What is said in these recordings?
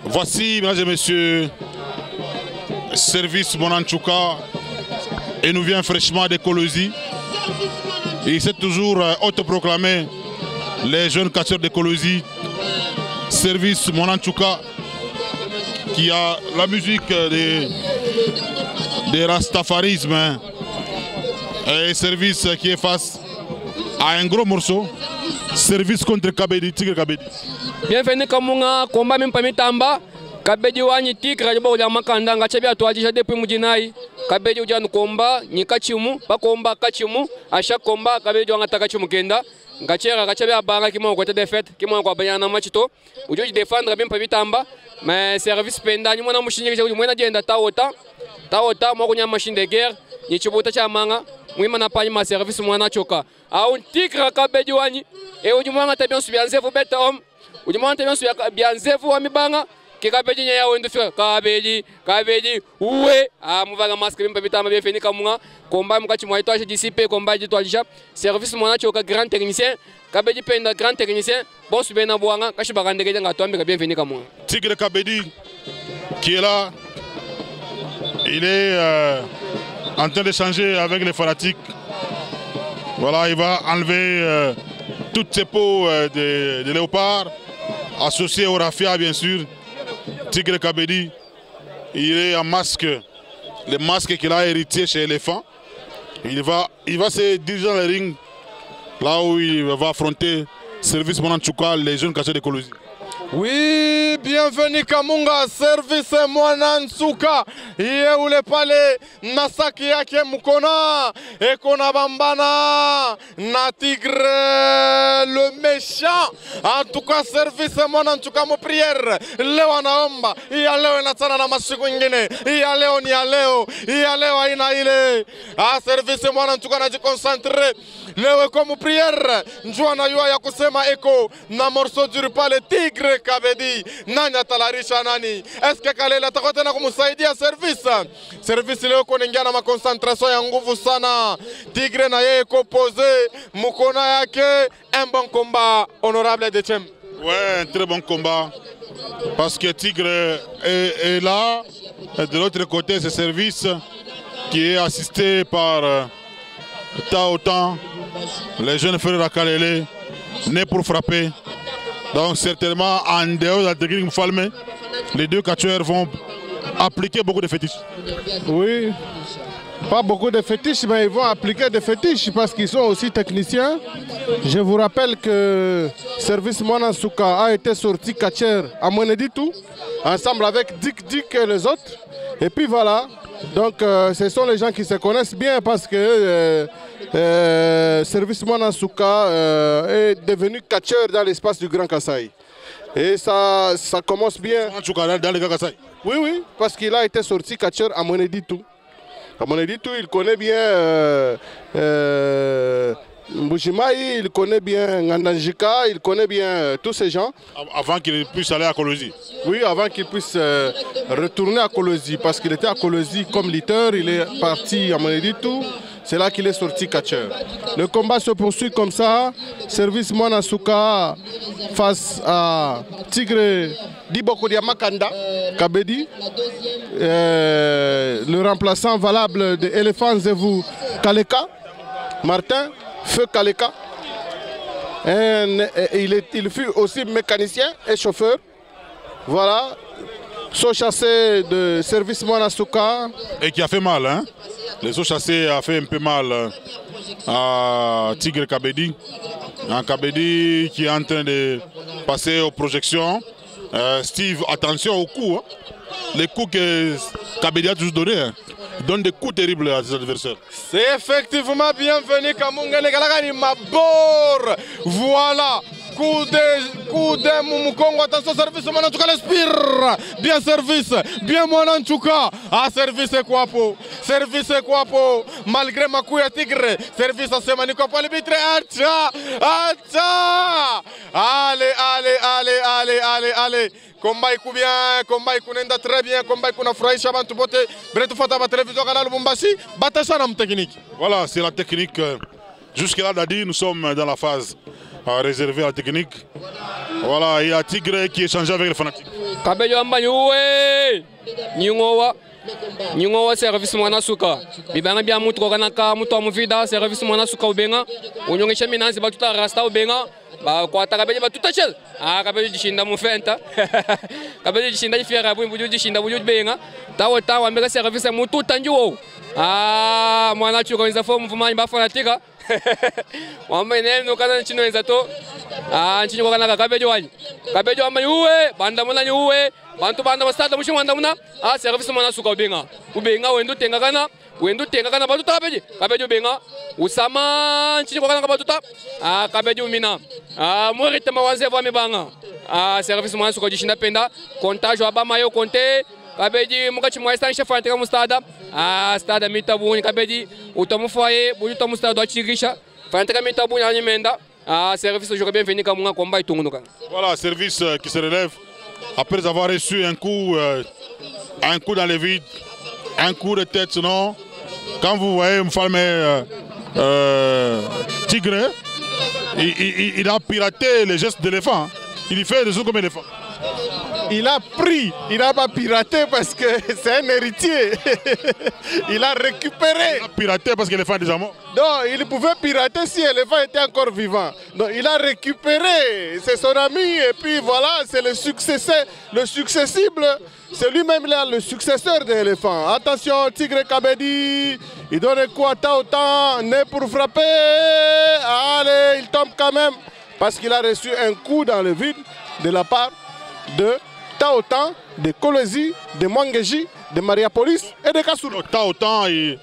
Voici, mesdames et messieurs, service Monanchouka, et nous vient fraîchement de Kolosi. Il s'est toujours autoproclamé les jeunes catcheurs de Kolosi. Service Monanchouka, qui a la musique des rastafarisme, hein, et service qui est face à un gros morceau. Service contre Kabedi, Tigre Kabedi. Bienvenue Kamunga, combat même pas mitamba. Kabedi wani Tigre jabo ya makanda ngachabi atuajisha depuis mujinai. Kabedi ujanu komba ni kachimu, ba komba kachimu, asha komba Kabedi wanga takachimu kenda. Ngachera ngachabi abanga kimo côté défaite, kimo kwa banyana machito. Ujoji défendre même pas mitamba, mais service penda ni mwana mushinyika mwana jenda taota. Taota mwa kunya machine de guerre, ni chibuta cha manga. Mwima na pani ma service mwana choka. Au Tigre Kabedi wani. Et ujumanga tabian subianzefu beta om. Ujumanga tabian subianzefu wa mibanga. Ki Kabedi nya yawo ndufika. Kabedi uwe. Muvanga masque mpa bitama bienfeni kamunga. Komba mkachi mwaito ashe disipe komba jitu alisha. Service mwana choka grand technicien. Kabedi penda grand technicien. Bon subena buanga. Kashi bagandege nga tuambi ka bienfeni kamunga. Tigre Kabedi qui est là. Il est en train d'échanger avec les fanatiques. Voilà, il va enlever toutes ces peaux de léopard, associées au raffia bien sûr. Tigre Kabedi, il est en masque, le masque qu'il a hérité chez Éléphant. Il va se diriger dans le ring, là où il va affronter Service Monanchouka, les jeunes cachés de Kolosi. Oui, bienvenue Kamunga, service Monanchouka. Yeule pale nasaki yake mukona ekona bambana na Tigre le méchant. En tout cas service Monanchouka mo prière leo anaomba iya leo inatana na masiku nyingine iya leo ni ya leo iya leo haina ile. Service Monanchouka anajikoncentre leo comme prière njua na yua ya kusema eko na morceau du pale Tigre Kabedi nani atalarisha nani. Est-ce que Kalela takote na kumusaidia service leo kuningia na makoncentration ya nguvu sana. Tigre na yeye kopose mukona yake un bon combat honorable de Chem. Ouais, un très bon combat parce que Tigre est là. De l'autre côté, ce service qui est assisté par Taotan, les jeunes frères Akalele, nés pour frapper. Donc certainement en dehors de la technique Mfalme, les deux catcheurs vont appliquer beaucoup de fétiches. Oui, pas beaucoup de fétiches, mais ils vont appliquer des fétiches parce qu'ils sont aussi techniciens. Je vous rappelle que Service Monanchouka a été sorti catcheur à Moneditou, ensemble avec Dick et les autres. Et puis voilà, donc ce sont les gens qui se connaissent bien parce que Service Monanchouka est devenu catcheur dans l'espace du Grand Kasaï. Et ça commence bien. Dans le Grand Kasaï. Oui, parce qu'il a été sorti catcheur à Moneditou. À Moneditou, il connaît bien Mbujimaï, il connaît bien Ngandanjika, il connaît bien tous ces gens. Avant qu'il puisse aller à Kolosi. Oui, avant qu'il puisse retourner à Kolosi, parce qu'il était à Kolosi comme lutteur, il est parti à Moneditou. C'est là qu'il est sorti catcheur. Le combat se poursuit comme ça. Service Monanchouka face à Tigre Dibokodia Makanda Kabedi. Le remplaçant valable de Éléphant Zevou Kaleka, Martin, Feu Kaleka. Il fut aussi mécanicien et chauffeur. Voilà. Saut chassé de Service Monanchouka. Et qui a fait mal, hein? Les sauts chassés a fait un peu mal à Tigre Kabedi. Un Kabedi qui est en train de passer aux projections. Steve, attention aux coups. Hein? Les coups que Kabedi a toujours donnés. Hein? Il donne des coups terribles à ses adversaires. C'est effectivement bienvenu Kamunga Legalagani Mabor. Voilà. Coup de Mumukongo, attention, service Monanchouka, l'espire. Bien service, bien Monanchouka. Service Kwapo, service Kwapo. Malgré Makouya Tigre, service à Semaniko pour l'arbitre. Allez. Combat bien, combat kunenda très bien, combat kuna furahisha bantu bote. Bretu fata ba télévision canal Lubumbashi, batasha nam technique. Voilà, c'est la technique. Jusque là, Dadi, nous sommes dans la phase réservée à la technique. Voilà, il y a Tigre qui échange avec les fanatiques. Kabejo amba nyuwe nyingowa service mwana suka bibanga bya mutu kokanaka mutu amuvida service mwana suka ubenga unyongesha minanzi batuta rasta ubenga ba kwata kabejo batuta chel kabejo jishinda mufenta kabejo jishinda jifiera buju jishinda buju benga tawo ambeka service mutu tanjuo mwana chuko nza fomu vumanyi ba fanatika wamba neno kana chino nza to nchinyo kwa kanaka kabejo amba yuwe banda muna yuwe bantu banda bastada mushi wanda muna service mwana suka ubenga wendo tenga kana batuta kabejo benga usama nchinyo kwa kanaka batuta kabejo mina morite mawanze vwa mibanga service mwana suka jishinda penda kontajo abama yo konte kabeji mukachi mwaista chef antika mustada stada mitabuni kabeji utamufaye buju tamustada achirisha fantika mitabuni anyemenda service je bien venir comme combat et tout. Voilà, service qui se relève après avoir reçu un coup dans le vide, un coup de tête. Sinon, quand vous voyez Mfalme Tigre, il a piraté les gestes d'éléphant. Il fait des sons comme éléphant. Il a pris, il n'a pas piraté parce que c'est un héritier. Il a récupéré. Il a piraté parce que l'éléphant est déjà mort. Non, il pouvait pirater si l'éléphant était encore vivant. Donc il a récupéré, c'est son ami et puis voilà, c'est le successible. C'est lui-même là, le successeur de l'éléphant. Attention, Tigre Kabedi, il donne un coup à Taotan, né pour frapper. Allez, il tombe quand même parce qu'il a reçu un coup dans le vide de la part de Taotan, de Kolwezi, de Mwangeji, de Mariapolis et de Kassoulou. Taotan, il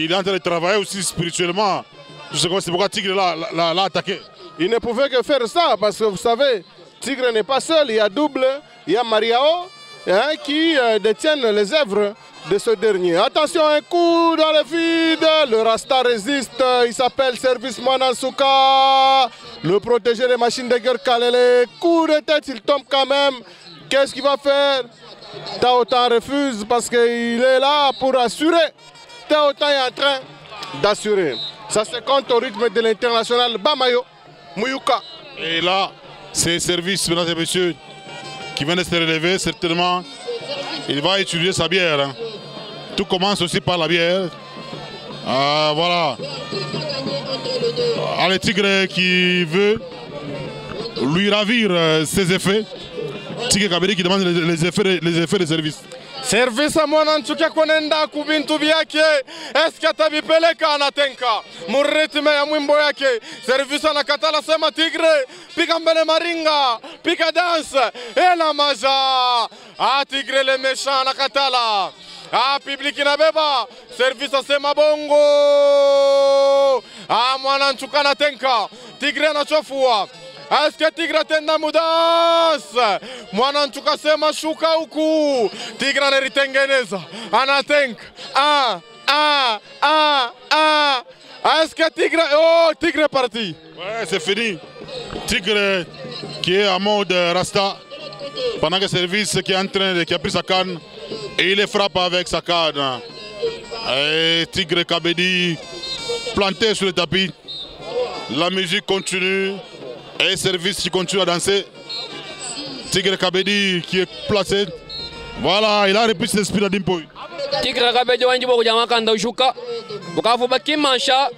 est en train de travailler aussi spirituellement. C'est pourquoi Tigre l'a attaqué. Il ne pouvait que faire ça parce que vous savez, Tigre n'est pas seul, il y a Double, il y a Mariao qui détiennent les œuvres de ce dernier. Attention, un coup dans le vide, le Rasta résiste, il s'appelle Service Mwanansuka, le protégé des machines de guerre Kalele, coup de tête, il tombe quand même. Qu'est-ce qu'il va faire? Taotan refuse parce qu'il est là pour assurer. Taotan est en train d'assurer. Ça se compte au rythme de l'international Bamayo, Mouyouka. Et là, c'est Service, mesdames et messieurs, qui vient de se relever, certainement. Il va utiliser sa bière. Hein. Tout commence aussi par la bière. Voilà. Le Tigre qui veut lui ravir ses effets. Tigre Kabedi qui demande les effets de service. Service Mwanansuka konenda kubintu byake eske atabipeleka anatenka muritme ya mwimbo yake. Service anakatala sema Tigre pika mbele maringa pika dance ela maja Tigre le méchant anakatala public inabeba. Service asema bongo Mwanansuka anatenka Tigre anachofua. Eske Tigre atenda mudas? Mwanansuka sema shuka huku. Tigre anaritengeneza. Anatenka. Eske Tigre... Oh, Tigre est parti. Ouais, c'est fini. Tigre qui est en mode Rasta. Pendant que Service qui a pris sa canne. Et il les frappe avec sa canne. Et Tigre Kabedi planté sur le tapis. La musique continue. Et Service qui continue à danser. Tigre Kabedi qui est placé. Voilà, il a repris ses esprits d'Impoy. Tigre Kabedi wanji boku jama kanda ushuka. Bukafu baki mansha.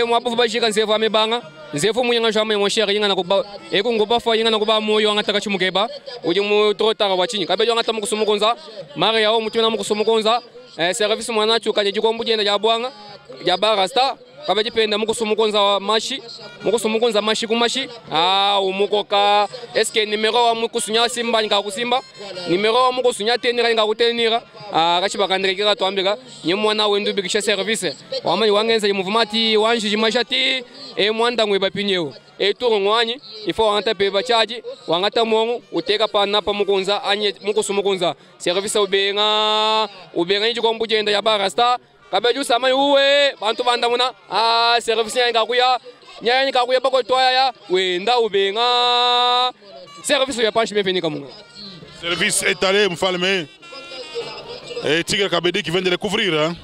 Mwapu bashika nsefu amebanga. Nsefu mwenye shama mon cher yinga nakuba. Kungoba fa yinga nakuba moyo angataka chimukeba. Uji mu trotara wachini. Kabedi wangata mukusumukonza. Mari yao mutuna mukusumukonza. Service mwana chuka njikombu jenda jabwanga. Jabarasta. Kabedi penda mukusumukonza mashi kumashi umukoka eske numero wa mukusunya simba nga kusimba numero wa mukusunya tenira nga kutenira kachi bakandikira twambika nyemwana wendu bikisha service wamanyi wangenza muvumati wanji mashati mwanda ngwe bapinyewo turu ngwanyi ifo wangata pe bachaji wangata mongo uteka pana pa mukunza anye mukusumukunza service ubenga njikombu jenda ya barasta. Kabedi usama uwe bantu bandamuna service yanga kuya nyanya kakuya bako toya ya wenda ubenga service ya panchi bienvenue kamunga. Service étalé Mfalme et Tigre Kabedi qui vient de le couvrir hein?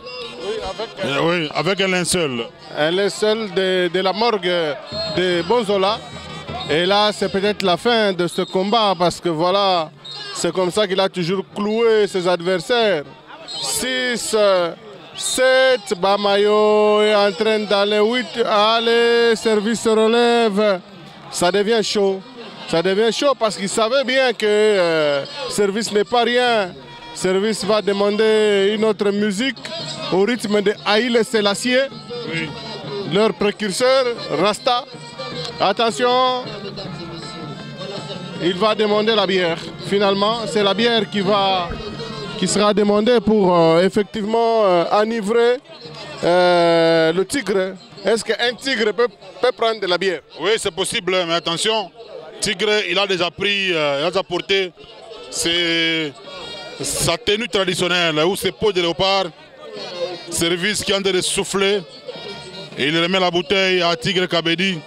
Oui, avec un linceul. Un linceul de la morgue de Bonzola Et là, c'est peut-être la fin de ce combat parce que voilà, c'est comme ça qu'il a toujours cloué ses adversaires. 6, 7, Bamayo est en train d'aller 8, allez, service se relève. Ça devient chaud. Ça devient chaud parce qu'il savait bien que service n'est pas rien. Service va demander une autre musique au rythme de Haïlé Sélassié, oui. Leur précurseur, Rasta. Attention, il va demander la bière. Finalement, c'est la bière qui sera demandée pour effectivement enivrer le tigre. Est-ce qu'un tigre peut prendre de la bière? Oui, c'est possible, mais attention, tigre, il a déjà pris, il a déjà porté sa tenue traditionnelle, ou ses peaux de léopard. Service qui est en train de souffler. Et il remet la bouteille à Tigre Kabedi.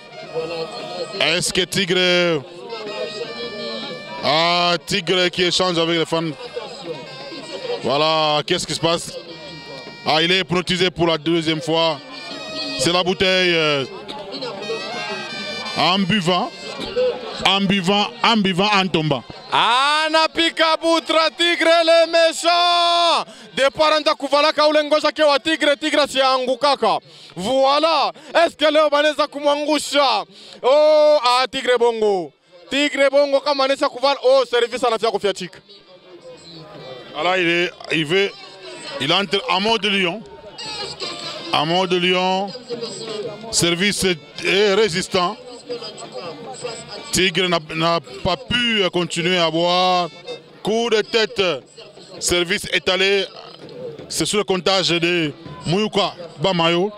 Est-ce que Tigre... Ah, Tigre qui échange avec les fans. Voilà, qu'est-ce qui se passe? Ah, il est hypnotisé pour la deuxième fois. C'est la bouteille en buvant, en tombant. Anapika Boutra, Tigre le méchant. De paranda kuvala kaulengo zake wa Tigre, Tigre siangukaka. Voilà, est-ce que leo banaweza kumwangusha? Oh, Tigre Bongo. Tigre Bongo kama anaweza kuvala, oh, service anafia kufiachika. Alors il entre en mode lion. En mode lion, service est résistant. Tigre n'a pas pu continuer à avoir coup de tête. Service étalé. C'est sur le comptage de Mouyouka Bamayo.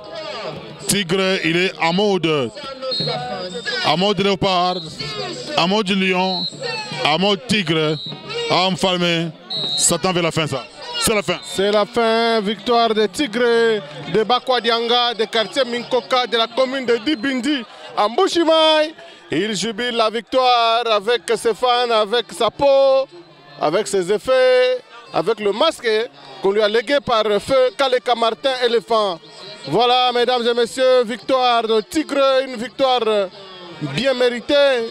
Tigre, il est en mode léopard, en mode lion, en mode tigre, enflammé. Ça tend vers la fin, ça. C'est la fin. C'est la fin. Victoire des Tigres de Bakwadianga, de quartier Minkoka, de la commune de Dibindi, en Bushimai. Il jubile la victoire avec ses fans, avec sa peau, avec ses effets, avec le masque qu'on lui a légué par feu Kaleka Martin Éléphant. Voilà, mesdames et messieurs, victoire de Tigre, une victoire bien méritée,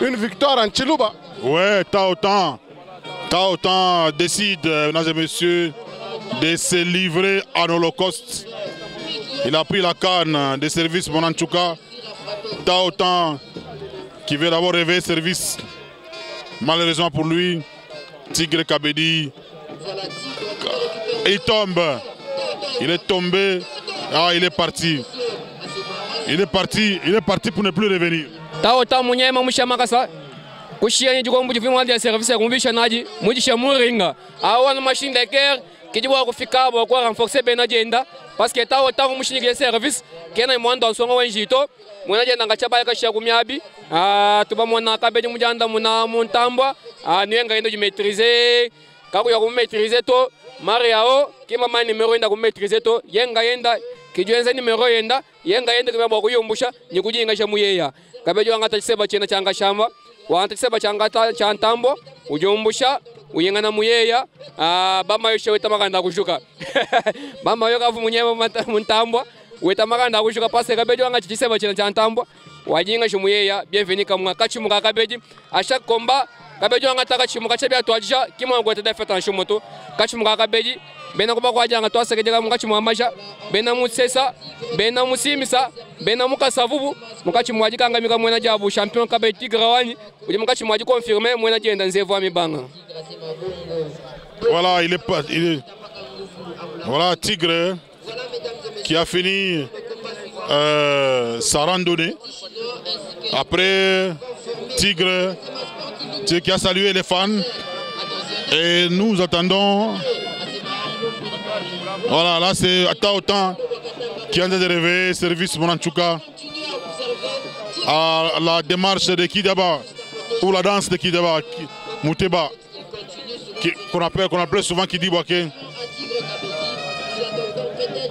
une victoire en Chiluba. Ouais, Taotan décide, mesdames et messieurs, de se livrer à l'Holocauste. Il a pris la canne des services Monanchouka. Taotan qui veut d'abord réveiller service. Malheureusement pour lui, Tigre Kabedi, il tombe. Il est tombé. Ah, il est parti. Il est parti pour ne plus revenir. Taotan Munyema Mushamakasa. Kushia ni jukombu jifimwa dia service kumbisha naji mujisha muringa awana machine de guerre kijibwa kufika ba kwa renforcer ben agenda parce que Taotan mushini de service kena mwanda nsongo wenjito mwana agenda ngachaba kashia kumyabi tuba mwana Kabedi mujanda muna muntambwa niwenga endo maîtriser kako ya maîtriser to mariao kima ma numéro enda maîtriser to yenda kijuenza numéro yenda kima kuyombusha nikujinga sha muyeya Kabedi wanga taseba chena changa shamba wantakiseba changata chantambo ujombusha uyengana muyeya Bamayo sheweta maganda kushuka Bamayo kavu munyema muntambwa weta maganda kushuka pase Kabedi wanga chiseba chena chantambo wajinga shumuyeya bienvenue kamwa kachimuka Kabedi à chaque combat Kabedi wanga taka chimuka chabya twajisha kimwa gweta defeta nshumoto kachimuka Kabedi bena kuba kwajanga twasekejeka mukachimu masha bena mutsesa bena musimisa bena mukasavubu mukachimu kanga mika mwena jabu champion Kabedi Tigre wani uje mukachimu confirmer mwena jenda nzevu amibanga. Voilà, voilà Tigre qui a fini sa randonnée. Après Tigre qui a salué les fans et nous attendons. Voilà, là c'est Taotan qui est en train de réveiller service Monanchouka à la démarche de Kidaba ou la danse de Kidaba, Mouteba, qu'on appelle souvent Kidibwake.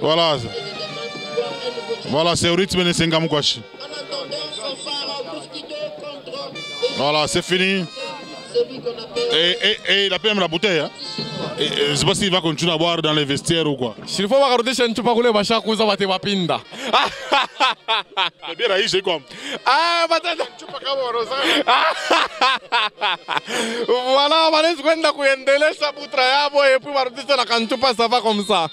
Voilà, voilà c'est au rythme de Sengamukwashi. Voilà, c'est fini. Et il a pris même la bouteille. Hein. Je ne sais pas s'il va continuer à boire dans les vestiaires ou quoi. S'il faut regarder chez tu pas rouler ma chaque chose va te pinda. C'est bien là, c'est comme. Ah, bah tu pas Voilà, ça va comme ça.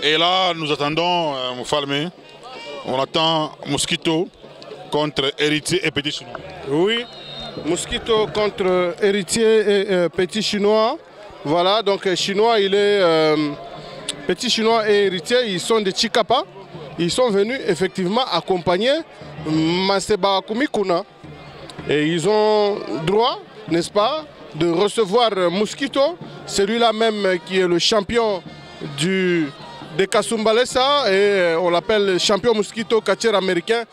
Et là, nous attendons Moufalmé. On attend Mosquito contre Héritier et Petit Chinois. Oui, Mosquito contre Héritier et Petit Chinois. Voilà, donc Chinois, il est Petit Chinois et Héritier, ils sont des Chikapa. Ils sont venus effectivement accompagner Maseba Kumikuna. Et ils ont droit, n'est-ce pas, de recevoir Mosquito, celui-là même qui est le champion des Kasumbalesa, et on l'appelle champion Mosquito catcheur américain.